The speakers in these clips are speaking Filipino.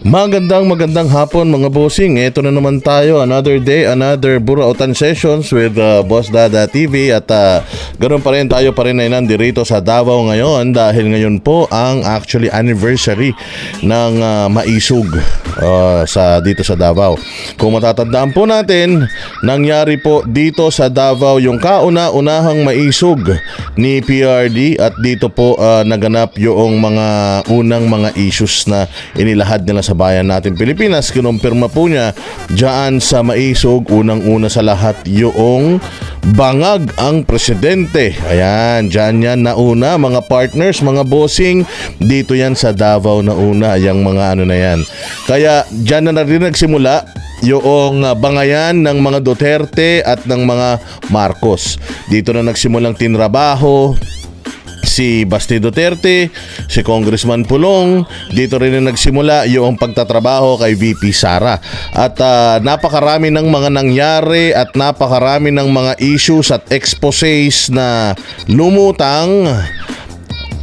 Magandang hapon mga bossing. Ito na naman tayo, another day, another Burautan Sessions with Boss Dada TV. At ganoon pa rin, tayo pa rin ay nandito sa Davao ngayon dahil ngayon po ang actually anniversary ng Maisog dito sa Davao. Kung matatandaan po natin, nangyari po dito sa Davao yung kauna-unahang Maisog ni PRD at dito po naganap yung mga unang mga issues na inilahad nila sa bayan natin Pilipinas. Kinumpirma po niya dyan sa Maisog, unang-una sa lahat yung bangag ang presidente. Ayan, dyan yan nauna mga partners, mga bossing. Dito yan sa Davao nauna yung mga ano na yan. Kaya dyan na rin nagsimula yung bangayan ng mga Duterte at ng mga Marcos. Dito na nagsimulang tinrabaho si Basti Duterte, si Congressman Pulong. Dito rin na nagsimula yung pagtatrabaho kay VP Sara. At napakarami ng mga nangyari at napakarami ng mga issues at exposés na lumutang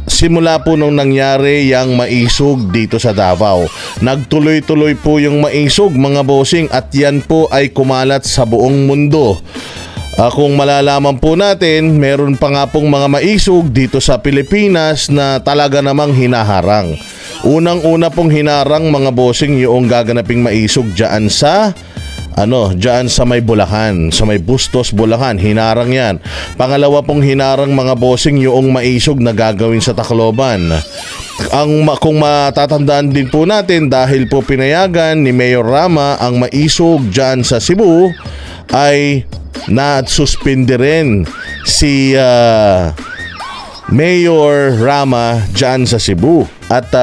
simula po nung nangyari yung Maisog dito sa Davao. Nagtuloy-tuloy po yung Maisog mga bossing at yan po ay kumalat sa buong mundo. Kung malalaman po natin, meron pa nga pong mga Maisog dito sa Pilipinas na talaga namang hinaharang. Unang-una pong hinarang mga bossing yung gaganaping Maisog dyan sa may Bulacan, sa may Bustos, Bulacan. Hinarang yan. Pangalawa pong hinarang mga bossing yung Maisog na gagawin sa Tacloban. Kung matatandaan din po natin, dahil po pinayagan ni Mayor Rama ang Maisog dyan sa Cebu, ay na-suspende rin si Mayor Rama dyan sa Cebu. At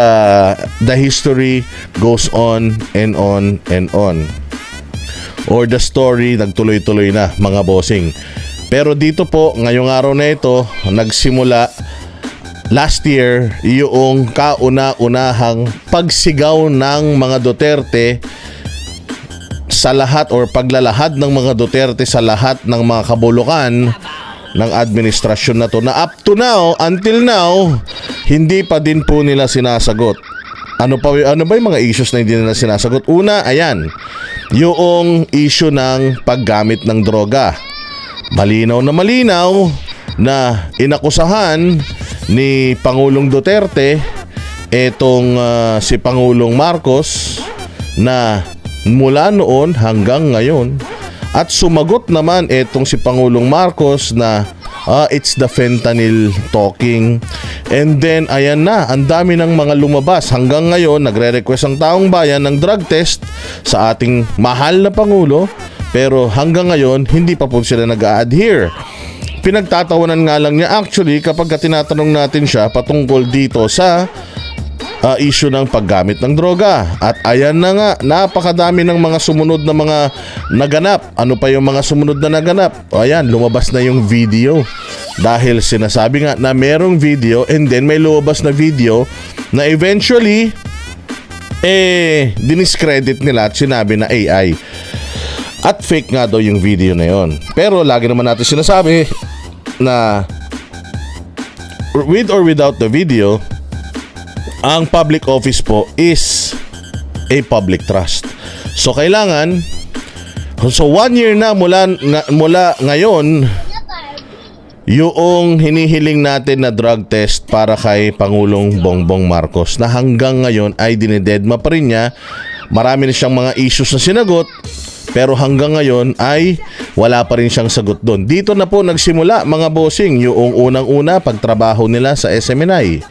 the history goes on and on and on. Or the story nagtuloy-tuloy na mga bossing. Pero dito po, ngayong araw na ito, nagsimula last year yung kauna-unahang pagsigaw ng mga Duterte sa lahat or paglalahad ng mga Duterte sa lahat ng mga kabulukan ng administrasyon na to, na up to now, until now, hindi pa din po nila sinasagot. Ano ba yung mga issues na hindi nila sinasagot? Una, ayan, yung issue ng paggamit ng droga. Malinaw na inakusahan ni Pangulong Duterte etong si Pangulong Marcos na mula noon hanggang ngayon, at sumagot naman etong si Pangulong Marcos na it's the fentanyl talking. And then ayan na, ang dami ng mga lumabas. Hanggang ngayon nagre-request ang taong bayan ng drug test sa ating mahal na Pangulo, pero hanggang ngayon hindi pa po sila nag-a-adhere. Pinagtatawanan nga lang niya actually kapag tinatanong natin siya patungkol dito sa issue ng paggamit ng droga. At ayan na nga, napakadami ng mga sumunod na mga naganap. Ano pa yung mga sumunod na naganap? Ayan, lumabas na yung video. Dahil sinasabi nga na merong video and then may lumabas na video na eventually diniscredit nila at sinabi na AI. At fake nga daw yung video na yon. Pero lagi naman natin sinasabi na with or without the video, ang public office po is a public trust. So kailangan, 1 year na mula ngayon, yung hinihiling natin na drug test para kay Pangulong Bongbong Marcos na hanggang ngayon ay dinededma pa rin niya. Marami na siyang mga issues na sinagot, pero hanggang ngayon ay wala pa rin siyang sagot doon. Dito na po nagsimula mga bossing yung unang-una pagtrabaho nila sa SMNI.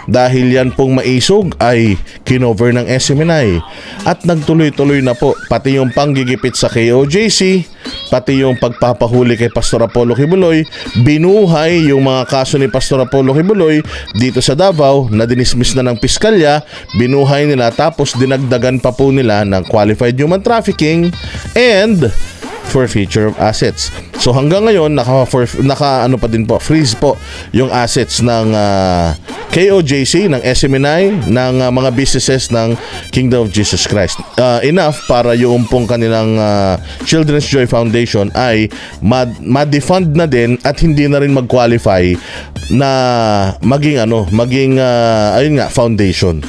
Dahil yan pong Maisog ay kinover ng SMNI. At nagtuloy-tuloy na po pati yung panggigipit sa KOJC, pati yung pagpapahuli kay Pastor Apollo Kibuloy. Binuhay yung mga kaso ni Pastor Apollo Kibuloy dito sa Davao na dinismiss na ng piskalya. Binuhay nila, tapos dinagdagan pa po nila ng qualified human trafficking and forfeiture of assets. So hanggang ngayon freeze po yung assets ng KOJC, ng SMNI, ng mga businesses ng Kingdom of Jesus Christ. Enough para yung pong kanilang Children's Joy Foundation ay ma-defund na din at hindi na rin mag-qualify na maging foundation.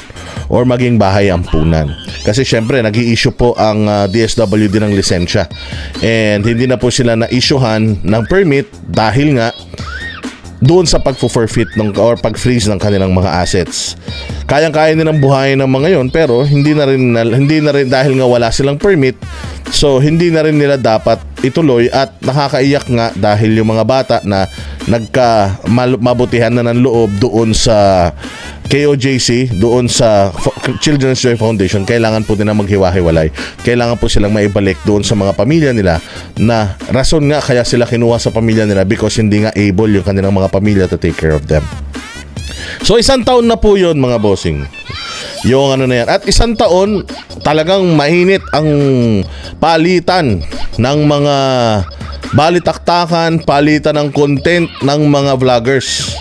or maging bahay ampunan. Kasi syempre nag-i-issue po ang DSWD ng lisensya, and hindi na po sila na-issuehan ng permit dahil nga doon sa pag-forfeit or pag-freeze ng kanilang mga assets. Kayang-kaya nilang buhayin ng mga yon, pero hindi na rin dahil nga wala silang permit, so hindi na rin nila dapat ituloy. At nakakaiyak nga dahil yung mga bata na mabutihan na ng loob doon sa KOJC, doon sa Children's Joy Foundation, kailangan po nila maghiwa-hiwalay. Kailangan po silang maibalik doon sa mga pamilya nila, na rason nga kaya sila kinuha sa pamilya nila, because hindi nga able yung kanilang mga pamilya to take care of them. So 1 taon na po yun, mga bossing, yung ano na yan. At 1 taon talagang mainit ang palitan ng mga balitaktakan, palitan ng content ng mga vloggers.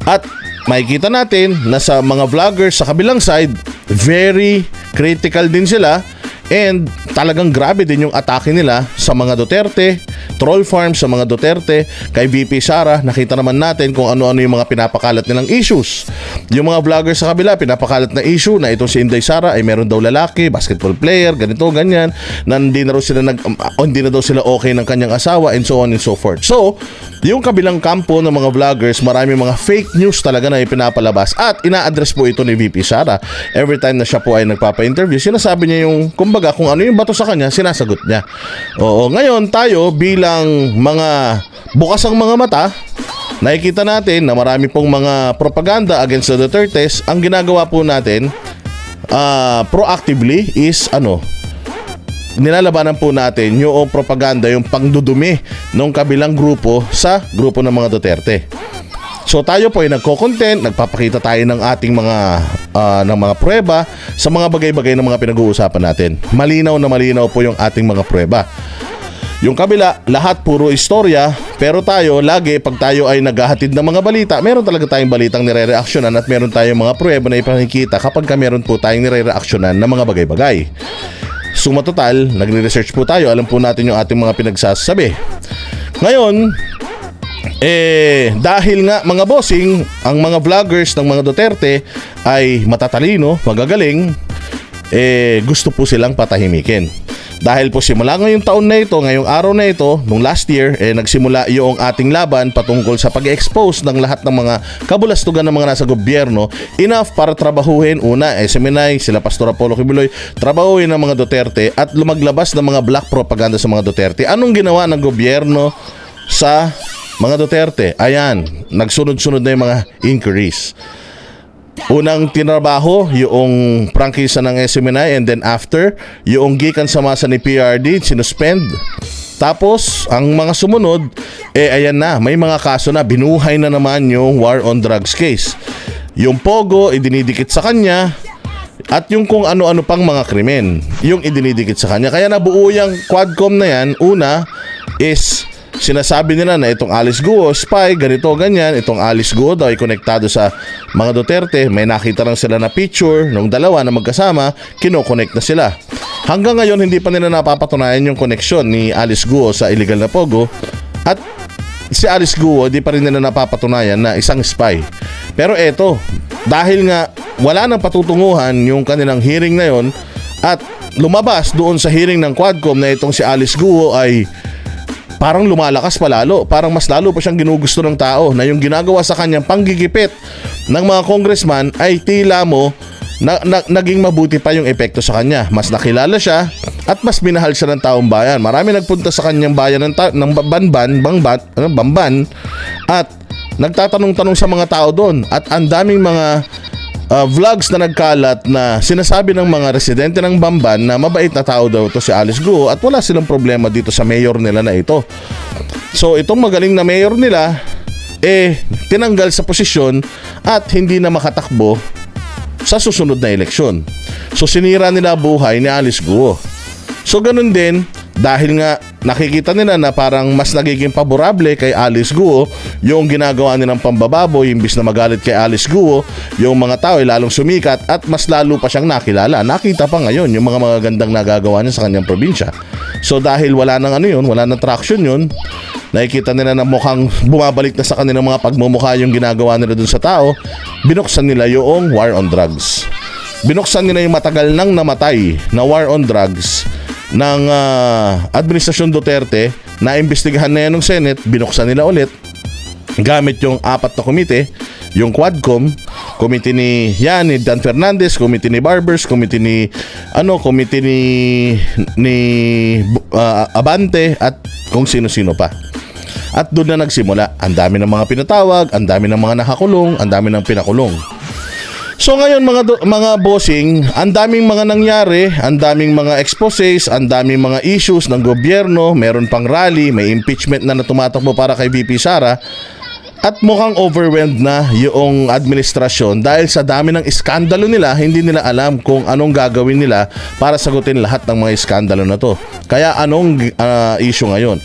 At makikita natin na sa mga vloggers sa kabilang side, very critical din sila, and talagang grabe din yung atake nila sa mga Duterte, troll farm sa mga Duterte, kay VP Sara. Nakita naman natin kung ano-ano yung mga pinapakalat nilang issues. Yung mga vloggers sa kabila, pinapakalat na issue na itong si Inday Sara ay meron daw lalaki, basketball player, ganito, ganyan, na hindi na daw sila okay ng kanyang asawa, and so on and so forth. So, yung kabilang kampo ng mga vloggers, marami mga fake news talaga na ipinapalabas, at ina-address po ito ni VP Sara. Every time na siya po ay nagpapa-interview, sinasabi niya yung, kumbaga, kung ano yung bato sa kanya, sinasagot niya. Oo, ngayon tayo bilang mga bukas ang mga mata, nakikita natin na marami pong mga propaganda against the Dutertes. Ang ginagawa po natin proactively is nilalabanan po natin yung propaganda, yung pangdudumi ng kabilang grupo sa grupo ng mga Duterte. So tayo po ay nagko-content, nagpapakita tayo ng ating ng mga pruweba sa mga bagay-bagay na mga pinag-uusapan natin. Malinaw na malinaw po yung ating mga pruweba. Yung kabila, lahat puro istorya, pero tayo lagi, pag tayo ay naghahatid ng mga balita, meron talaga tayong balitang nire-reaksyonan, at meron tayong mga pruweba na ipakikita kapag meron po tayong nire-reaksyonan na mga bagay-bagay. Suma total, nagre-research po tayo, alam po natin yung ating mga pinagsasabi. Ngayon, dahil nga, mga bossing, ang mga vloggers ng mga Duterte ay matatalino, magagaling, gusto po silang patahimikin. Dahil po simula ngayong taon na ito, ngayong araw na ito, nung last year, nagsimula yung ating laban patungkol sa pag-expose ng lahat ng mga kabulastugan ng mga nasa gobyerno, enough para trabahuhin, una, SMNI, sila Pastor Apollo Kibuloy, trabahuhin ng mga Duterte at lumaglabas ng mga black propaganda sa mga Duterte. Anong ginawa ng gobyerno sa mga Duterte? Ayan, nagsunod-sunod na yung mga inquiries. Unang tinrabaho yung prangkisa ng SMNI, and then after, yung gikan sa masa ni PRD, sinuspend. Tapos, ang mga sumunod, ayan na, may mga kaso na, binuhay na naman yung war on drugs case. Yung Pogo, idinidikit sa kanya, at yung kung ano-ano pang mga krimen, yung idinidikit sa kanya. Kaya nabuo yung Quadcom na yan. Una is, sinasabi nila na itong Alice Guo, spy, ganito, ganyan. Itong Alice Guo daw ay konektado sa mga Duterte. May nakita lang sila na picture nung dalawa na magkasama, kino-connect na sila. Hanggang ngayon, hindi pa nila napapatunayan yung connection ni Alice Guo sa illegal na Pogo. At si Alice Guo, di pa rin nila napapatunayan na isang spy. Pero eto, dahil nga wala nang patutunguhan yung kanilang hearing na yon, at lumabas doon sa hearing ng Quadcom na itong si Alice Guo ay parang lumalakas palalo, parang mas lalo pa siyang ginugusto ng tao, na yung ginagawa sa kanyang panggigipit ng mga congressman ay tila mo naging mabuti pa yung epekto sa kanya. Mas nakilala siya at mas minahal siya ng taong bayan. Marami nagpunta sa kanyang bayan ng Bamban at nagtatanong-tanong sa mga tao doon, at ang daming mga vlogs na nagkalat na sinasabi ng mga residente ng Bamban na mabait na tao daw to si Alice Guo, at wala silang problema dito sa mayor nila na ito. So itong magaling na mayor nila tinanggal sa posisyon at hindi na makatakbo sa susunod na eleksyon. So sinira nila buhay ni Alice Guo. So ganun din, dahil nga nakikita nila na parang mas nagiging paborable kay Alice Guo yung ginagawa nilang pambababoy, imbis na magalit kay Alice Guo, yung mga tao ay lalong sumikat at mas lalo pa siyang nakilala. Nakita pa ngayon yung mga magagandang nagagawa niya sa kanyang probinsya. So dahil wala nang wala nang traction yun, nakikita nila na mukhang bumabalik na sa kanilang mga pagmumukha yung ginagawa nila dun sa tao, binuksan nila yung war on drugs. binuksan nila yung matagal nang namatay na war on drugs ng Administrasyon Duterte na imbestigahan na yan ng Senate, binuksan nila ulit gamit yung 4 na komite, yung Quadcom, komite ni Dan Fernandez, komite ni Barbers, komite ni Abante at kung sino-sino pa. At doon na nagsimula. Ang dami ng mga pinatawag, ang dami ng mga nakakulong, ang dami ng pinakulong. So ngayon mga bossing, ang daming mga nangyari, ang daming mga exposes, ang daming mga issues ng gobyerno, meron pang rally, may impeachment na tumatakbo para kay VP Sara. At mukhang overwhelmed na yung administrasyon dahil sa dami ng iskandalo nila, hindi nila alam kung anong gagawin nila para sagutin lahat ng mga iskandalo na to. Kaya anong issue ngayon?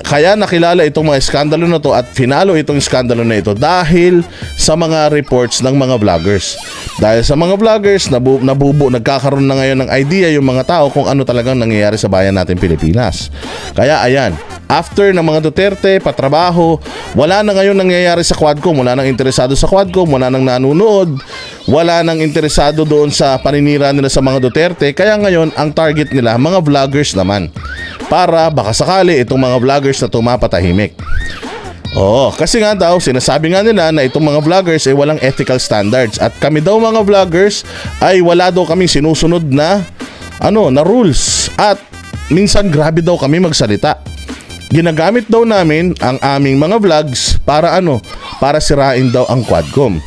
Kaya nakilala itong mga iskandalo na to at finalo itong iskandalo na ito dahil sa mga reports ng mga vloggers. Dahil sa mga vloggers, nagkakaroon na ngayon ng idea yung mga tao kung ano talagang nangyayari sa bayan natin Pilipinas. Kaya ayan, after ng mga Duterte, patrabaho, wala na ngayon nangyayari sa Quadcom, wala nang interesado sa Quadcom, wala nang nanonood, wala nang interesado doon sa paninira nila sa mga Duterte. Kaya ngayon, ang target nila, mga vloggers naman. Para baka sakali itong mga vloggers na tumapatahimik. Oo, kasi nga daw, sinasabi nga nila na itong mga vloggers ay walang ethical standards. At kami daw mga vloggers ay wala daw kaming sinusunod na rules. At minsan grabe daw kami magsalita. Ginagamit daw namin ang aming mga vlogs para para sirain daw ang Quadcom.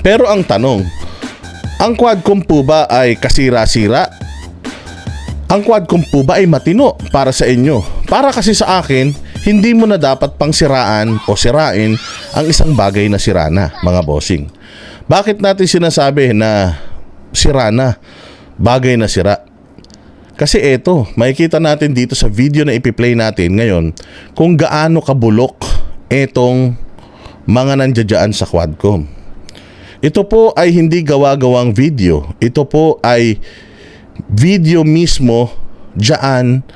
Pero ang tanong, ang Quadcom po ba ay kasira-sira? Ang Quadcom po ba ay matino para sa inyo? Para kasi sa akin, hindi mo na dapat pang siraan o sirain ang isang bagay na sira na, mga bossing. Bakit natin sinasabi na sira na, bagay na sira? Kasi eto, makikita natin dito sa video na ipi-play natin ngayon kung gaano kabulok etong mga nandiyadyaan sa Quadcom. Ito po ay hindi gawa-gawang video. Ito po ay video mismo diyan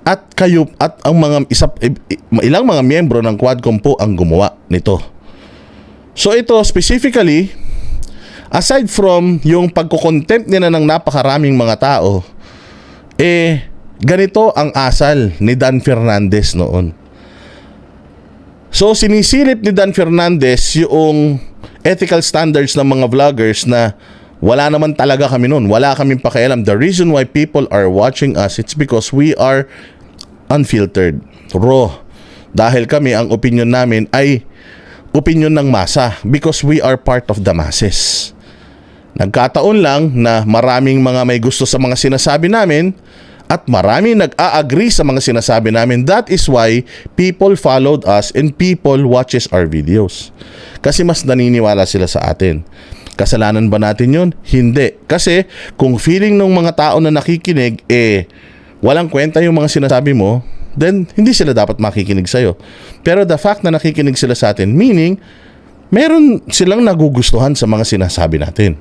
at kayo at ang ilang mga miyembro ng Quadcom po ang gumawa nito. So ito specifically, aside from yung pagko-contempt nila ng napakaraming mga tao, ganito ang asal ni Dan Fernandez noon. So sinisilip ni Dan Fernandez yung ethical standards ng mga vloggers na wala naman talaga kami noon. Wala kaming pakialam. The reason why people are watching us, it's because we are unfiltered, raw. Dahil kami, ang opinion namin ay opinion ng masa because we are part of the masses. Nagkataon lang na maraming mga may gusto sa mga sinasabi namin at maraming nag-a-agree sa mga sinasabi namin. That is why people followed us and people watches our videos. Kasi mas naniniwala sila sa atin. Kasalanan ba natin yun? Hindi. Kasi kung feeling ng mga tao na nakikinig, walang kwenta yung mga sinasabi mo, then hindi sila dapat makikinig sa'yo. Pero the fact na nakikinig sila sa atin, meaning, meron silang nagugustuhan sa mga sinasabi natin.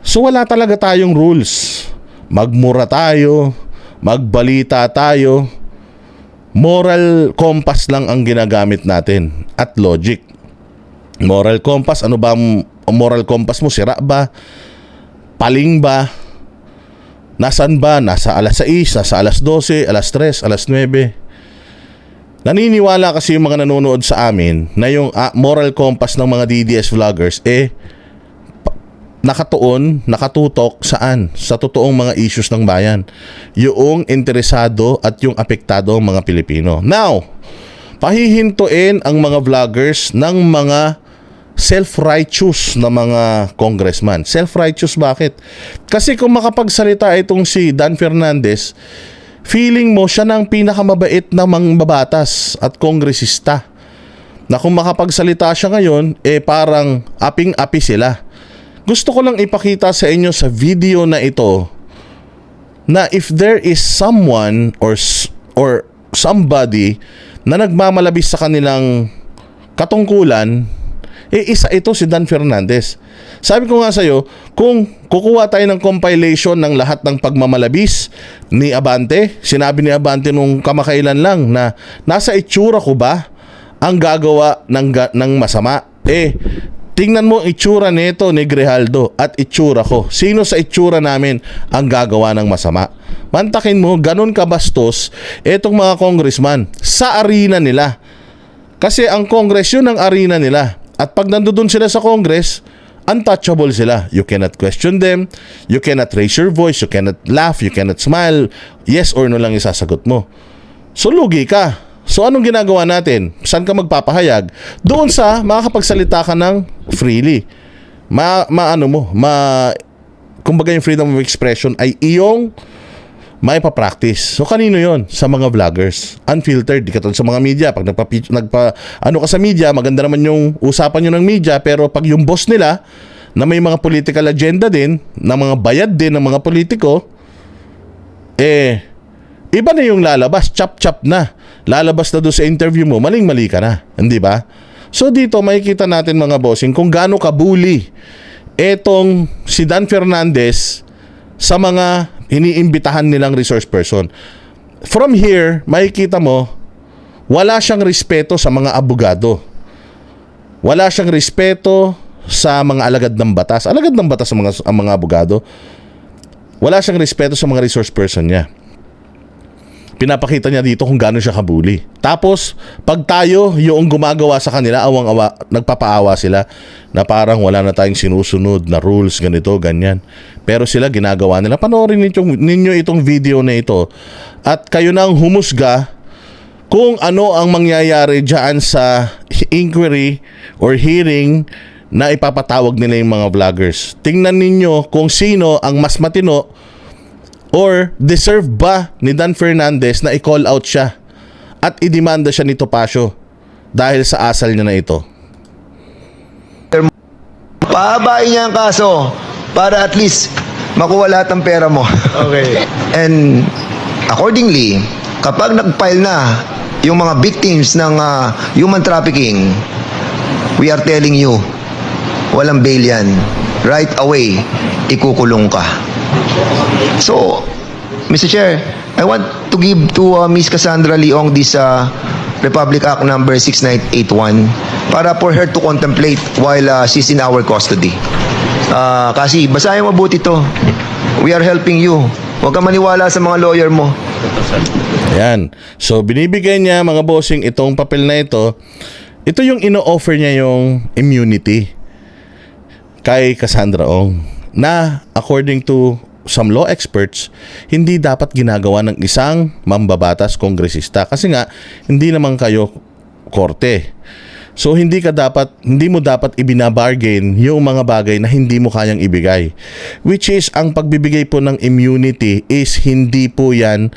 So wala talaga tayong rules. Magmura tayo, magbalita tayo, moral compass lang ang ginagamit natin at logic. Moral compass, ano ba ang moral compass mo? Sira ba? Paling ba? Nasaan ba? Nasa alas 6, nasa alas 12, alas 3, alas 9. Naniniwala kasi yung mga nanonood sa amin na yung moral compass ng mga DDS vloggers nakatutok saan? Sa totoong mga issues ng bayan. Yung interesado at yung apektado ang mga Pilipino. Now, pahihintuin ang mga vloggers ng mga self-righteous na mga congressman. Self-righteous bakit? Kasi kung makapagsalita itong si Dan Fernandez, feeling mo siya ng pinakamabait na mangbabatas at kongresista. Na kung makapagsalita siya ngayon, parang aping-api sila. Gusto ko lang ipakita sa inyo sa video na ito na if there is someone or somebody na nagmamalabis sa kanilang katungkulan, isa ito si Dan Fernandez. Sabi ko nga sa'yo, kung kukuha tayo ng compilation ng lahat ng pagmamalabis ni Abante, sinabi ni Abante nung kamakailan lang na nasa itsura ko ba ang gagawa ng masama? Tingnan mo itsura nito ni Grijaldo at itsura ko. Sino sa itsura namin ang gagawa ng masama? Mantakin mo, ganun kabastos etong mga congressman sa arena nila. Kasi ang Congress yun ang arena nila. At pag nandoon sila sa Congress, untouchable sila. You cannot question them, you cannot raise your voice, you cannot laugh, you cannot smile. Yes or no lang isasagot mo. So lugi ka. So anong ginagawa natin? Saan ka magpapahayag? Doon sa makakapagsalita ka ng freely. Kumbaga yung freedom of expression ay iyong may pa-practice. So kanino yon? Sa mga vloggers. Unfiltered. Di katulad sa mga media. Pag ano ka sa media, maganda naman yung usapan nyo ng media, pero pag yung boss nila, na may mga political agenda din, na mga bayad din ng mga politiko, iba na yung lalabas. Chap-chap na. Lalabas na doon sa interview mo, maling-mali ka na. Hindi ba? So dito, makikita natin mga bossing kung gaano kabuli etong si Dan Fernandez sa mga iniimbitahan nilang resource person. From here, makikita mo, wala siyang respeto sa mga abogado. Wala siyang respeto sa mga alagad ng batas. Alagad ng batas ang mga abogado. Wala siyang respeto sa mga resource person niya. Pinapakita niya dito kung gaano siya kabuli. Tapos, pag tayo yung gumagawa sa kanila, awang-awa, nagpapaawa sila na parang wala na tayong sinusunod na rules, ganito, ganyan. Pero sila ginagawa nila. Panoorin ninyo itong video na ito at kayo nang humusga kung ano ang mangyayari dyan sa inquiry or hearing na ipapatawag nila yung mga vloggers. Tingnan ninyo kung sino ang mas matino or deserve ba ni Dan Fernandez na i-call out siya at idemanda siya ni Topacio dahil sa asal niya na ito. Pahabain niya ang kaso para at least makuha lahat ng pera mo. Okay. And accordingly, kapag nag-file na yung mga victims ng human trafficking, we are telling you, walang bail yan. Right away, ikukulong ka. So, Mr. Chair, I want to give to Ms. Cassandra Leong this Republic Act number 6981 para for her to contemplate while she's in our custody. Kasi basahin mo mabuti to. We are helping you. Huwag kang maniwala sa mga lawyer mo. Ayan. So, binibigay niya mga bossing itong papel na ito. Ito yung ino-offer niya yung immunity kay Cassandra Ong na according to some law experts, hindi dapat ginagawa ng isang mambabatas kongresista kasi nga hindi naman kayo korte. So hindi mo dapat ibinabargain yung mga bagay na hindi mo kayang ibigay. Which is ang pagbibigay po ng immunity is hindi po yan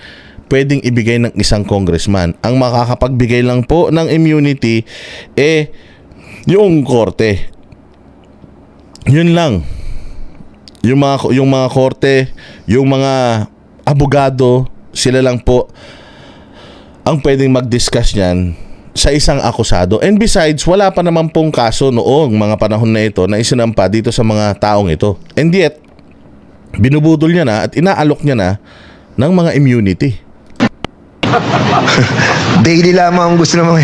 pwedeng ibigay ng isang congressman. Ang makakapagbigay lang po ng immunity yung korte. Yun lang. Yung mga korte, yung mga abogado, sila lang po ang pwedeng mag-discuss niyan sa isang akusado. And besides, wala pa naman pong kaso noong mga panahon na ito na isinampa dito sa mga taong ito. And yet, binubudol niya na at inaalok niya na ng mga immunity. Daily lamang ang gusto naman.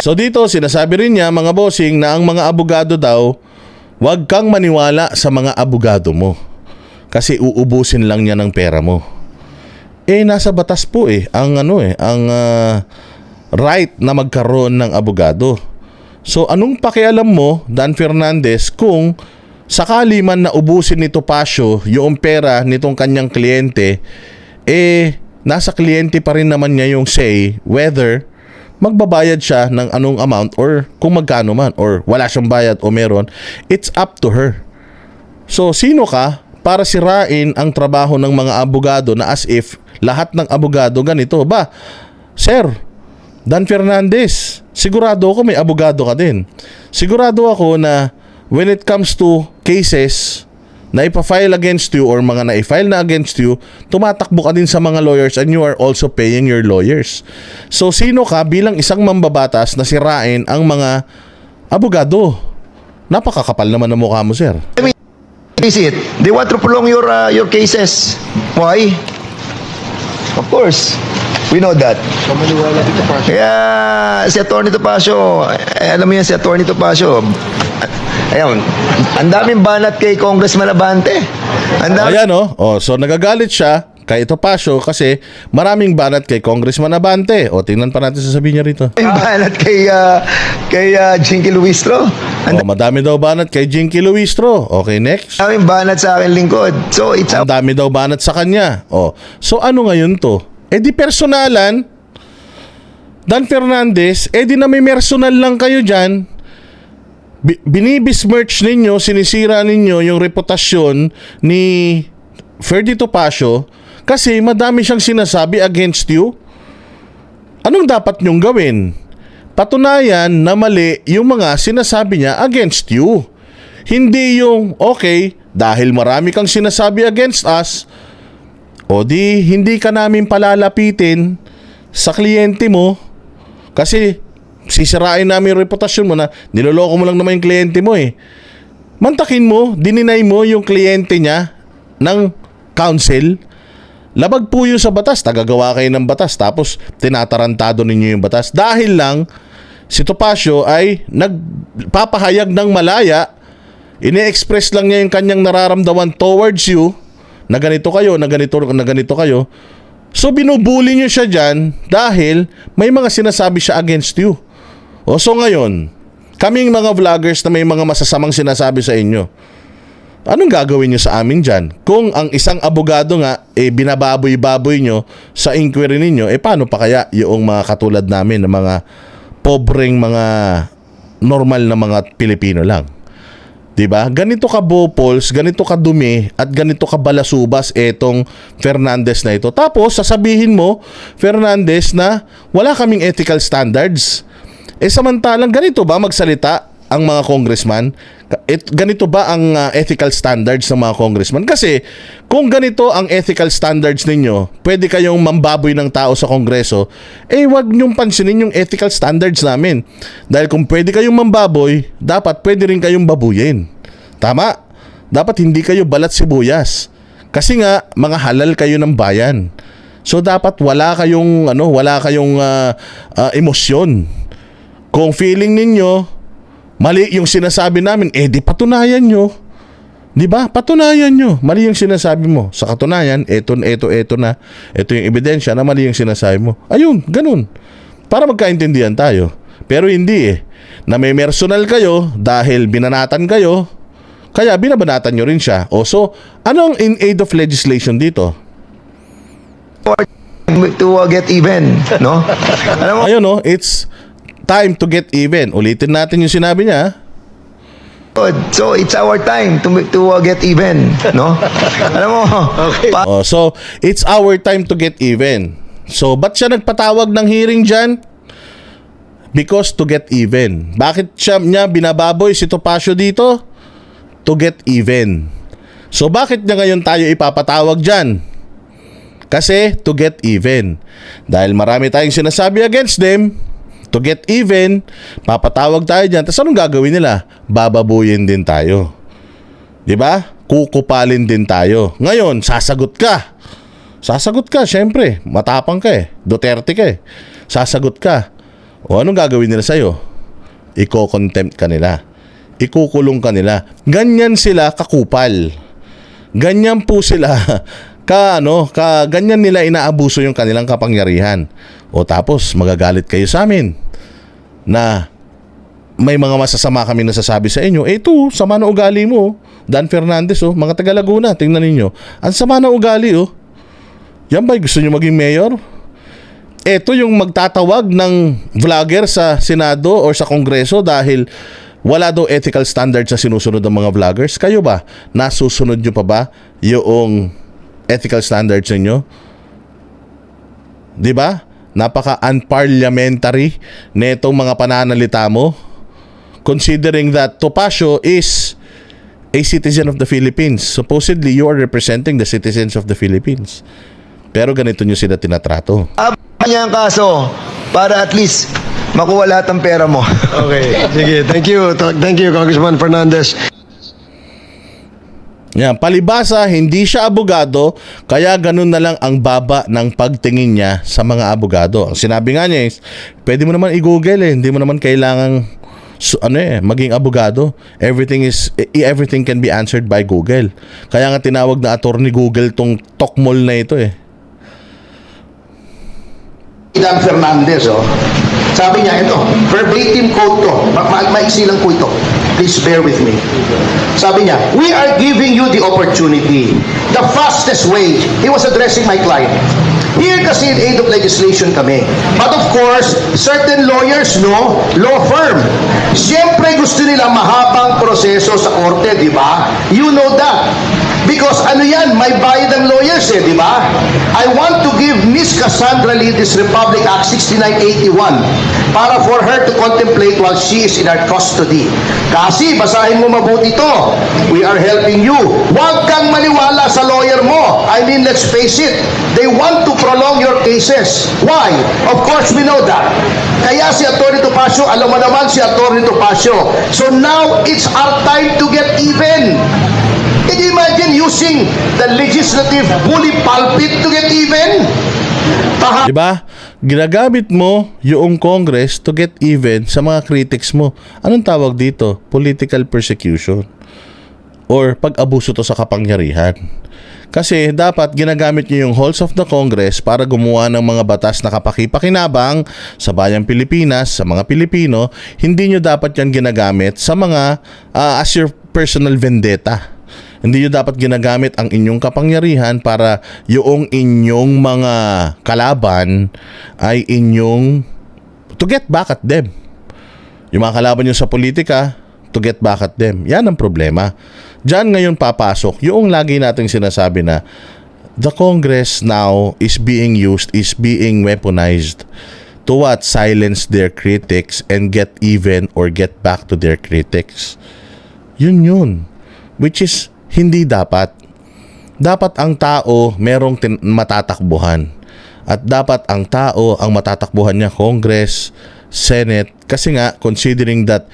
So dito, sinasabi rin niya mga bossing na ang mga abogado daw, huwag kang maniwala sa mga abogado mo kasi uubusin lang niya ng pera mo. Nasa batas po ang right na magkaroon ng abogado. So anong pakialam mo, Dan Fernandez, kung sakali man na ubusin ni Topacio yung pera nitong kanyang kliyente, nasa kliyente pa rin naman niya yung say whether magbabayad siya ng anong amount or kung magkano man or wala siyang bayad o meron, it's up to her. So, sino ka para sirain ang trabaho ng mga abogado na as if lahat ng abogado ganito? Ba, Sir, Dan Fernandez, sigurado ako may abogado ka din. Sigurado ako na when it comes to cases na ipa-file against you or mga na-file na against you, tumatakbo ka din sa mga lawyers and you are also paying your lawyers. So, sino ka bilang isang mambabatas na sirain ang mga abogado? Napakakapal naman ng mukha mo, sir. Is it? They want to prolong your cases. Why? Of course. We know that. Kaya si Atty. Topacio, alam mo yan si Atty. Topacio, ayun, ang daming banat kay Congressman Abante. Ang daming Ayan so nagagalit siya kay Topacio kasi maraming banat kay Congressman Abante. Tingnan pa natin sasabihin niya rito. banat kay Jinky Luistro. Ang Madami daw banat kay Jinky Luistro. Okay, next. daming banat sa akin lingkod. So it's Ang dami daw banat sa kanya. So ano ngayon to? Di personalan, Dan Fernandez, di na may personal lang kayo dyan. Binibismirch ninyo, sinisira ninyo yung reputasyon ni Ferdy Topacio kasi madami siyang sinasabi against you. Anong dapat nyong gawin? Patunayan na mali yung mga sinasabi niya against you. Hindi yung, okay, dahil marami kang sinasabi against us, di hindi ka namin palalapitin sa kliyente mo kasi sisirain namin yung reputasyon mo na niloloko mo lang naman yung kliyente mo Mantakin mo, dininay mo yung kliyente niya ng counsel. Labag po yun sa batas, tagagawa kayo ng batas tapos tinatarantado ninyo yung batas dahil lang si Topacio ay nagpapahayag ng malaya, ine-express lang niya yung kanyang nararamdaman towards you na ganito kayo, na ganito kayo. So binubuli nyo siya dyan dahil may mga sinasabi siya against you. So ngayon, kaming mga vloggers na may mga masasamang sinasabi sa inyo, anong gagawin nyo sa amin dyan? Kung ang isang abogado nga, binababoy-baboy nyo sa inquiry ninyo, paano pa kaya yung mga katulad namin na mga pobreng mga normal na mga Pilipino lang? Diba? Ganito ka bopols, ganito ka dumi, at ganito ka balasubas etong Fernandez na ito. Tapos, sasabihin mo, Fernandez, na wala kaming ethical standards. Samantalang ganito ba magsalita ang mga congressman? Ganito ba ang ethical standards ng mga congressman? Kasi kung ganito ang ethical standards ninyo, pwede kayong mambaboy ng tao sa kongreso, wag nyong pansinin yung ethical standards namin. Dahil kung pwede kayong mambaboy, dapat pwede rin kayong babuyin. Tama? Dapat hindi kayo balat sibuyas. Kasi nga, mga halal kayo ng bayan. So dapat wala kayong emosyon. Kung feeling ninyo mali yung sinasabi namin, di patunayan nyo. Di ba? Patunayan nyo. Mali yung sinasabi mo. Sa katunayan, eto na. Ito yung ebidensya na mali yung sinasabi mo. Ayun, ganun. Para magkaintindihan tayo. Pero hindi na may personal kayo dahil binanatan kayo, kaya binabanatan nyo rin siya. So, anong in aid of legislation dito? to get even, no? Alam mo, Ayun it's time to get even. Ulitin natin yung sinabi niya. so it's our time to get even, no? Alam mo, So, it's our time to get even. So, ba't siya nagpatawag ng hearing dyan? Because to get even. Bakit niya binababoy si Topacio dito? To get even. So, bakit niya ngayon tayo ipapatawag dyan? Kasi to get even. Dahil marami tayong sinasabi against them, to get even, papatawag tayo dyan. Tapos anong gagawin nila? Bababuyin din tayo. Diba? Kukupalin din tayo. Ngayon, sasagot ka. Sasagot ka, syempre. Matapang ka Duterte ka Sasagot ka. Anong gagawin nila sa'yo? Iko-contempt ka nila. Ikukulong ka nila. Ganyan sila kakupal. Ganyan po sila ganyan nila inaabuso yung kanilang kapangyarihan. Tapos magagalit kayo sa amin na may mga masasama kami nasasabi sa inyo. Ito, sama na ugali mo. Dan Fernandez, mga taga Laguna, tingnan ninyo. Ang sama na ugali, Yan ba gusto nyo maging mayor? Ito yung magtatawag ng vlogger sa Senado o sa Kongreso dahil wala daw ethical standards sa sinusunod ng mga vloggers. Kayo ba? Nasusunod nyo pa ba yung ethical standards ninyo? Diba? Napaka-unparliamentary netong mga pananalita mo. Considering that Topacio is a citizen of the Philippines. Supposedly, you are representing the citizens of the Philippines. Pero ganito nyo sila tinatrato. niya ang kaso para at least makuha lahat ng pera mo. Okay, sige. Thank you, Congressman Fernandez. Yan, palibasa, hindi siya abogado, kaya ganun na lang ang baba ng pagtingin niya sa mga abogado. Ang sinabi nga niya is, pwede mo naman i-google hindi mo naman kailangang maging abogado. Everything can be answered by Google. Kaya nga tinawag na attorney Google tong Tokmol na ito Dan Fernandez, sabi niya, ito, verbatim quote to, maiksi lang po ito. Please bear with me. Sabi niya, we are giving you the opportunity. The fastest way, he was addressing my client. Here kasi in aid of legislation kami. But of course, certain lawyers, law firm. Siyempre gusto nila mahabang proseso sa korte, di ba? You know that. Because ano yan, may bayad ang lawyers di ba? I want to give Miss Cassandra Lee this Republic Act 6981 para for her to contemplate while she is in our custody. Kasi, basahin mo mabuti to. We are helping you. Huwag kang maniwala sa lawyer mo. I mean, let's face it. They want to prolong your cases. Why? Of course, we know that. Kaya si Atty. Topacio, alam mo naman si Atty. Topacio. So now, it's our time to get even. Can you imagine using the legislative bully pulpit to get even? Diba? Ginagamit mo yung Congress to get even sa mga critics mo. Anong tawag dito? Political persecution. Or pag-abuso to sa kapangyarihan. Kasi dapat ginagamit nyo yung halls of the Congress para gumawa ng mga batas na kapakipakinabang sa bayang Pilipinas, sa mga Pilipino. Hindi nyo dapat yan ginagamit sa mga as your personal vendetta. Hindi nyo dapat ginagamit ang inyong kapangyarihan para yung inyong mga kalaban ay inyong to get back at them. Yung mga kalaban nyo sa politika, to get back at them. Yan ang problema. Diyan ngayon papasok yung lagi nating sinasabi na the Congress now is being weaponized to silence their critics and get even or get back to their critics. Yun. Which is hindi dapat. Dapat ang tao merong matatakbuhan. At dapat ang tao, ang matatakbuhan niya Congress, Senate. Kasi nga, considering that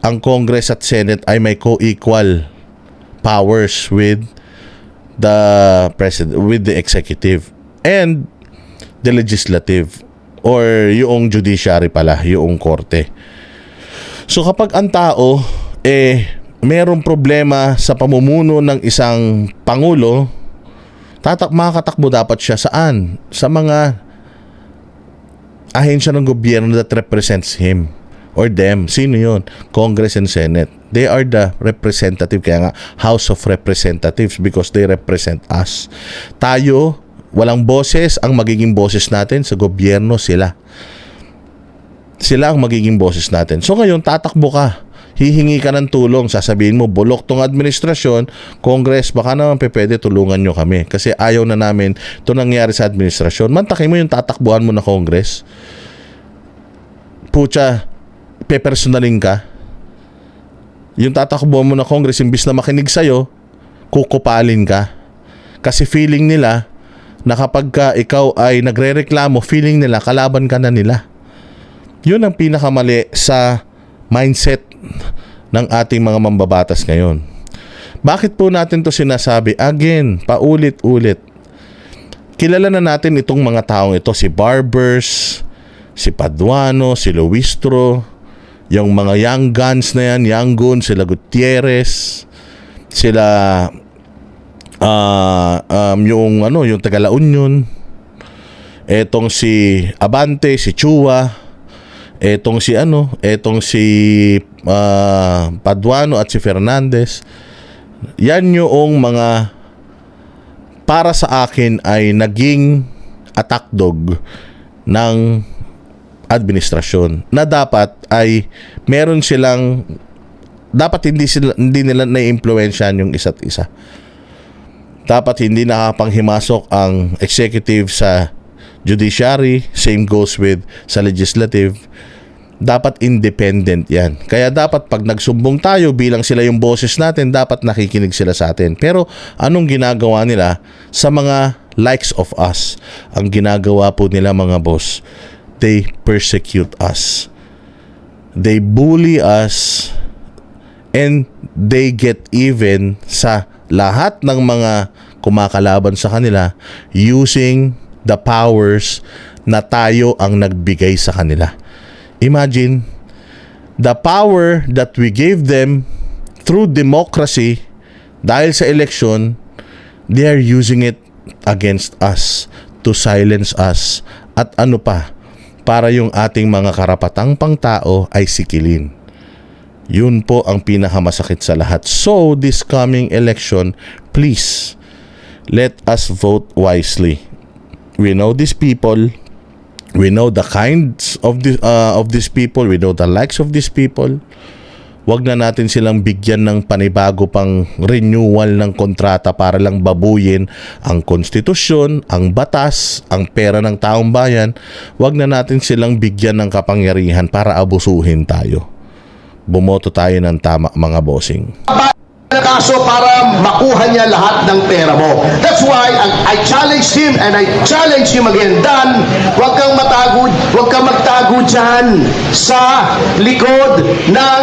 ang Congress at Senate ay may co-equal powers with the president, with the executive and the legislative or yung judiciary pala, yung korte. So kapag ang tao merong problema sa pamumuno ng isang pangulo, makakatakbo dapat siya saan? Sa mga ahensya ng gobyerno that represents him or them. Sino yun? Congress and Senate. They are the representative, kaya nga House of Representatives because they represent us. Tayo, walang boses. Ang magiging boses natin sa gobyerno sila. Sila ang magiging boses natin. So ngayon, tatakbo ka. Hihingi ka ng tulong, sasabihin mo, bulok tong administrasyon, Congress, baka naman pwede tulungan nyo kami. Kasi ayaw na namin ito nangyari sa administrasyon. Mantakin mo yung tatakbuhan mo na Congress. Pucha, pepersonalin ka. Yung tatakbuhan mo na Congress, imbis na makinig sa'yo, kukupalin ka. Kasi feeling nila na kapag ikaw ay nagre-reklamo, feeling nila, kalaban ka na nila. Yun ang pinakamali sa mindset ng ating mga mambabatas ngayon. Bakit po natin to sinasabi? Again, paulit-ulit. Kilala na natin itong mga taong ito, si Barbers, si Paduano, si Luistro, yung mga young guns na yan, young guns, sila Gutierrez, sila yung taga La Union, etong si Abante, si Chua, etong si Paduano at si Fernandez. Yan yung mga para sa akin ay naging attack dog ng administrasyon na dapat ay meron silang dapat hindi nila na-impluwensyahan yung isa't isa. Dapat hindi nakapanghimasok ang executive sa judiciary, same goes with sa legislative. Dapat independent yan. Kaya dapat pag nagsumbong tayo bilang sila yung boses natin, dapat nakikinig sila sa atin. Pero anong ginagawa nila sa mga likes of us? Ang ginagawa po nila mga boss, they persecute us. They bully us and they get even sa lahat ng mga kumakalaban sa kanila using the powers na tayo ang nagbigay sa kanila. Imagine, the power that we gave them through democracy, dahil sa election, they are using it against us, to silence us, at ano pa, para yung ating mga karapatang pangtao ay sikilin. Yun po ang pinakamasakit sa lahat. So, this coming election, please, let us vote wisely. We know these people. We know the kinds of these people. We know the likes of these people. Wag na natin silang bigyan ng panibago pang renewal ng kontrata para lang babuyin ang konstitusyon, ang batas, ang pera ng taong bayan. Wag na natin silang bigyan ng kapangyarihan para abusuhin tayo. Bumoto tayo ng tama, mga bossing. Na kaso para makuha niya lahat ng pera mo. That's why I challenged him and I challenge him again. Dan, huwag kang magtago dyan sa likod ng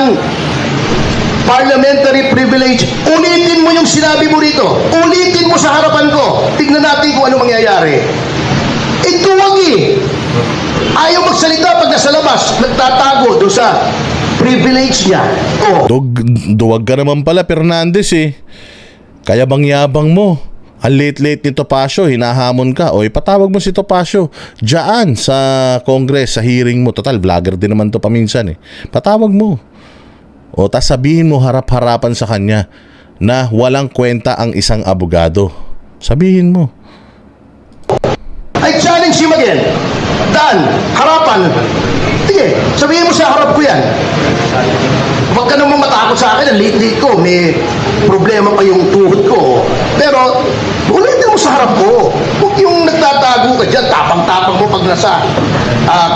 parliamentary privilege. Ulitin mo yung sinabi mo rito. Ulitin mo sa harapan ko. Tignan natin kung ano mangyayari. Ito wag eh. Ayaw magsalita pag nasa labas. Nagtatago doon sa privilege niya. Oh. Duwag ka naman pala, Fernandez eh. Kaya bang yabang mo? Ang late-late ni Topacio, hinahamon ka. O ipatawag mo si Topacio diyan sa Congress, sa hearing mo. Total, vlogger din naman to paminsan eh. Patawag mo. O tas sabihin mo harap-harapan sa kanya na walang kwenta ang isang abogado. Sabihin mo. I challenge him again. Dan, harapan. Sige, sabihin mo sa harap ko yan. Huwag ka namang matakot sa akin. Ang liit-liit ko. May problema pa yung tuhod ko. Pero, ulitin mo sa harap ko. Huwag yung nagtatago ka dyan. Tapang-tapang mo pag nasa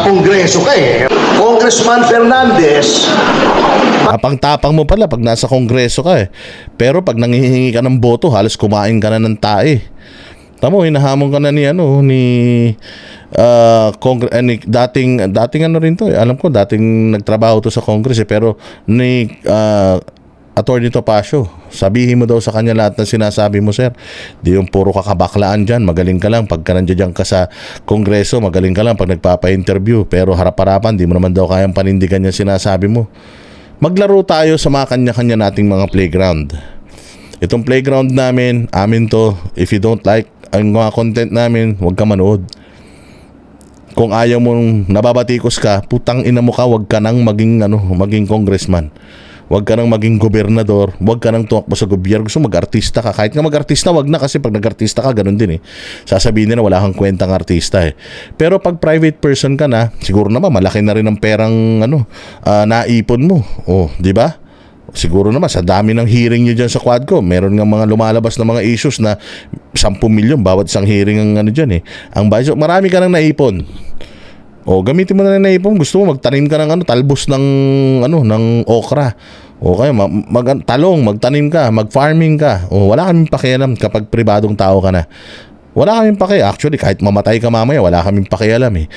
kongreso ka eh. Congressman Fernandez. Tapang-tapang mo pala pag nasa kongreso ka eh. Pero pag nanghihingi ka ng boto, halos kumain ka na ng tae. Tamo, hinahamon ka na ni dating ano rin to eh. Alam ko dating nagtrabaho to sa Congress eh, pero ni Attorney Topacio, sabihin mo daw sa kanya lahat ng sinasabi mo, sir. Di yung puro kakabaklaan dyan. Magaling ka lang pagka nandiyan ka sa Kongreso, magaling ka lang pag nagpapa-interview, pero harap-harapan di mo naman daw kayang panindigan yung sinasabi mo. Maglaro tayo sa mga kanya-kanya nating mga playground. Itong playground namin, amin to. If you don't like ang mga content namin, huwag ka manood. Kung ayaw mong nababatikos ka, putang ina mo ka, huwag ka nang maging congressman. Huwag ka nang maging gobernador, huwag ka nang tumakbo sa gobyerno. Gusto mag-artista ka, kahit nga mag-artista, wag na, kasi pag nag-artista ka, ganun din eh. Sasabihin nila wala kang kwentang artista eh. Pero pag private person ka na, siguro naman malaki na rin ang perang naipon mo. Oh, di ba? Siguro naman sa dami ng hearing nyo dyan sa Quadcom, meron nga mga lumalabas na mga issues na 10 milyon bawat isang hearing ang dyan eh. Ang budget, marami ka nang naipon. O gamitin mo na naipon, gusto mo magtanim ka ng talbos ng ng okra. O kaya talong, magtanim ka, mag-farming ka. O wala kaming pakialam kapag pribadong tao ka na. Wala kaming paki. Actually, kahit mamatay ka mamaya, wala kaming pakialam eh.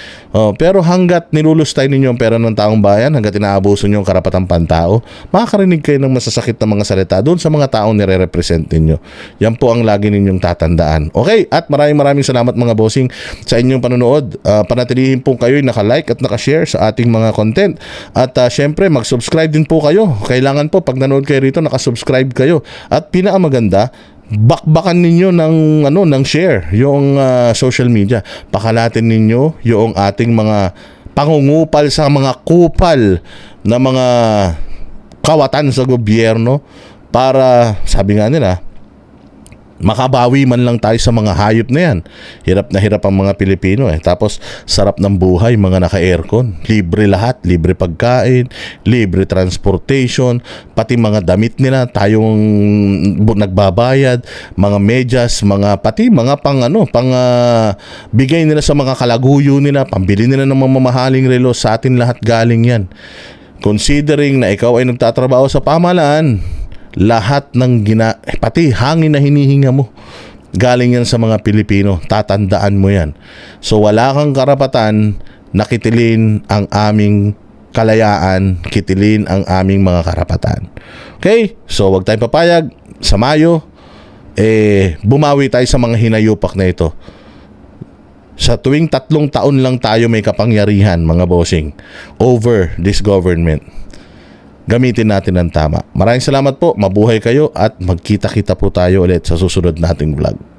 Pero hanggat nilulustay ninyo ang pera ng taong bayan, hanggat inaabuso nyo ang karapatang pantao, makakarinig kayo ng masasakit na mga salita doon sa mga taong nire-represent ninyo. Yan po ang lagi ninyong tatandaan. Okay, at maraming salamat mga bossing sa inyong panonood. Panatilihin po kayo naka-like at naka-share sa ating mga content. At syempre, mag-subscribe din po kayo. Kailangan po, pag nanood kayo rito, naka-subscribe kayo. At pinakamaganda, bakbakan ninyo ng share yung social media. Pakalatin ninyo yung ating mga pangungupal sa mga kupal na mga kawatan sa gobyerno para, sabi nga nila, makabawi man lang tayo sa mga hayop na yan. Hirap na hirap ang mga Pilipino eh. Tapos sarap ng buhay, mga naka-aircon. Libre lahat, libre pagkain, libre transportation, pati mga damit nila tayong nagbabayad, mga medyas, pati mga bigay nila sa mga kalaguyo nila, pambili nila ng mga mamahaling relo, sa atin lahat galing yan. Considering na ikaw ay nagtatrabaho sa pamahalaan, lahat ng pati hangin na hinihinga mo, galing yan sa mga Pilipino. Tatandaan mo yan. So wala kang karapatan na kitilin ang aming kalayaan, kitilin ang aming mga karapatan. Okay? So wag tayong papayag sa Mayo bumawi tayo sa mga hinayupak na ito. Sa tuwing 3 taon lang tayo may kapangyarihan, mga bossing, over this government. Gamitin natin ng tama. Maraming salamat po, mabuhay kayo at magkita-kita po tayo ulit sa susunod nating vlog.